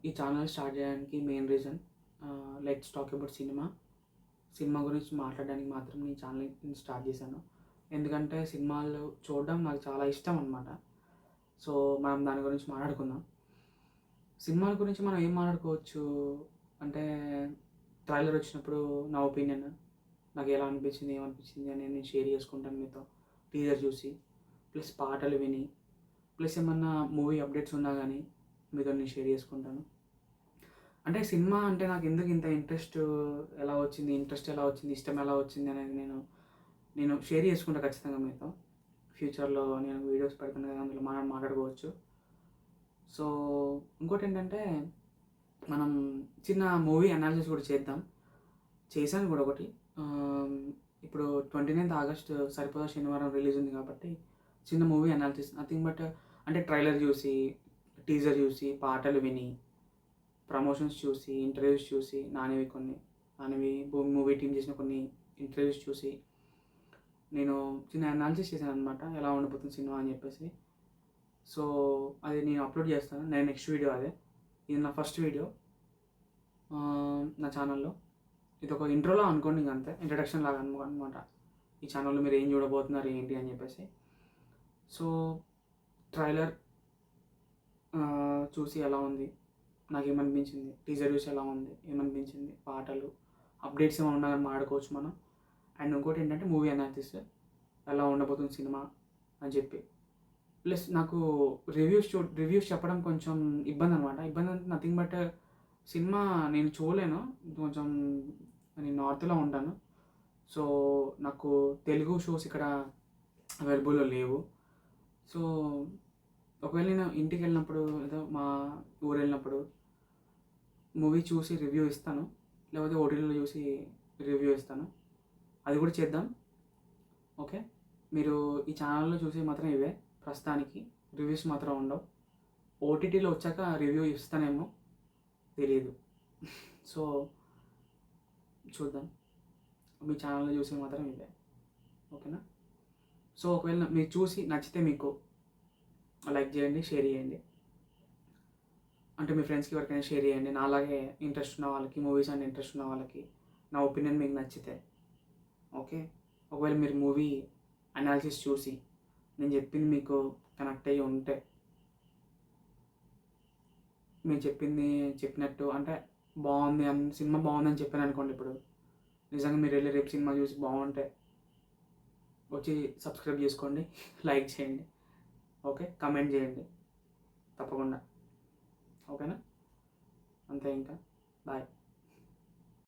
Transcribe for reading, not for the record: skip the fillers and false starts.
ఈ channel start చేయడానికి main reason let's talk about cinema గురించి మాట్లాడడానికి మాత్రం నేను ఛానల్ స్టార్ట్ చేశాను. ఎందుకంటే సినిమాలు చూడడం నాకు చాలా ఇష్టం అనమాట. సో మనం దాని గురించి మాట్లాడుకుందాం. సినిమాల గురించి మనం ఏం మాట్లాడుకోవచ్చు అంటే, ట్రైలర్ వచ్చినప్పుడు నా ఒపీనియన్, నాకు ఎలా అనిపించింది ఏమనిపించింది అనేది నేను షేర్ చేసుకుంటాను మీతో. టీజర్ చూసి ప్లస్ పాటలు విని ప్లస్ ఏమన్నా మూవీ అప్డేట్స్ ఉన్నా కానీ మీతో నేను షేర్ చేసుకుంటాను. అంటే సినిమా అంటే నాకు ఎందుకు ఇంత ఇంట్రెస్ట్ ఎలా వచ్చింది, ఇష్టం ఎలా వచ్చింది అనేది నేను షేర్ చేసుకుంటా ఖచ్చితంగా మీతో. ఫ్యూచర్లో నేను వీడియోస్ పెడతాను కదా, అందులో మనం మాట్లాడుకోవచ్చు. సో ఇంకోటి ఏంటంటే, మనం చిన్న మూవీ అనాలిసిస్ కూడా చేశాను కూడా ఒకటి. ఇప్పుడు 29th ఆగస్ట్ సరిపోదా శనివారం రిలీజ్ ఉంది కాబట్టి చిన్న మూవీ అనాలిసిస్, నథింగ్ బట్ అంటే ట్రైలర్ చూసి, టీజర్ చూసి, పాటలు విని, ప్రమోషన్స్ చూసి, ఇంటర్వ్యూస్ చూసి, నానివి మూవీ టీం చేసిన కొన్ని ఇంటర్వ్యూస్ చూసి నేను చిన్న అనాలిసిస్ చేశాను అనమాట, ఎలా ఉండిపోతుంది సినిమా అని చెప్పేసి. సో అది నేను అప్లోడ్ చేస్తాను, నెక్స్ట్ వీడియో అదే. ఇది నా ఫస్ట్ వీడియో నా ఛానల్లో. ఇది ఒక ఇంట్రోలా అనుకోండి, ఇంక అంతే, ఇంట్రడక్షన్ లాగా అనమాట. ఈ ఛానల్లో మీరు ఏం చూడబోతున్నారు ఏంటి అని చెప్పేసి. సో ట్రైలర్ చూసి ఎలా ఉంది, నాకు ఏమనిపించింది, టీజర్ చూసి ఎలా ఉంది, ఏమనిపించింది, పాటలు అప్డేట్స్ ఏమైనా ఉన్నా కానీ మాట్లాడుకోవచ్చు మనం. అండ్ ఇంకోటి ఏంటంటే మూవీ అనాలిసిస్, ఎలా ఉండబోతుంది సినిమా అని చెప్పి. ప్లస్ నాకు రివ్యూస్ చెప్పడం కొంచెం ఇబ్బంది అనమాట. ఇబ్బంది అంటే నథింగ్ బట్, సినిమా నేను చూడలేను, కొంచెం నేను నార్త్లో ఉంటాను. సో నాకు తెలుగు షోస్ ఇక్కడ అవైలబుల్లో లేవు. సో ఒకవేళ నేను ఇంటికి వెళ్ళినప్పుడు, ఏదో మా ఊరు వెళ్ళినప్పుడు మూవీ చూసి రివ్యూ ఇస్తాను, లేకపోతే ఓటీటీలో చూసి రివ్యూ ఇస్తాను. అది కూడా చేద్దాం. ఓకే, మీరు ఈ ఛానల్లో చూసి మాత్రం ఇవే ప్రస్తుతానికి, రివ్యూస్ మాత్రం ఉండవు. ఓటీటీలో వచ్చాక రివ్యూ ఇస్తానేమో తెలియదు. సో చూద్దాం. మీ ఛానల్లో చూసి మాత్రం ఇవే, ఓకేనా? సో ఒకవేళ మీరు చూసి నచ్చితే మీకు లైక్ చేయండి, షేర్ చేయండి. అంటే మీ ఫ్రెండ్స్కి ఎవరికైనా షేర్ చేయండి, నాలాగే ఇంట్రెస్ట్ ఉన్న వాళ్ళకి, మూవీస్ అంటే ఇంట్రెస్ట్ ఉన్న వాళ్ళకి నా ఒపీనియన్ మీకు నచ్చితే. ఓకే, ఒకవేళ మీరు మూవీ అనాలిసిస్ చూసి నేను చెప్పింది మీకు కనెక్ట్ అయ్యి ఉంటే, మీరు చెప్పినట్టు అంటే బాగుంది అని, సినిమా బాగుందని చెప్పాను అనుకోండి, ఇప్పుడు నిజంగా మీరు వెళ్ళి రేపు సినిమా చూసి బాగుంటే వచ్చి సబ్స్క్రైబ్ చేసుకోండి, లైక్ చేయండి, ఓకే, కమెంట్ చేయండి తప్పకుండా, ఓకేనా? అంతే, ఇంకా బాయ్.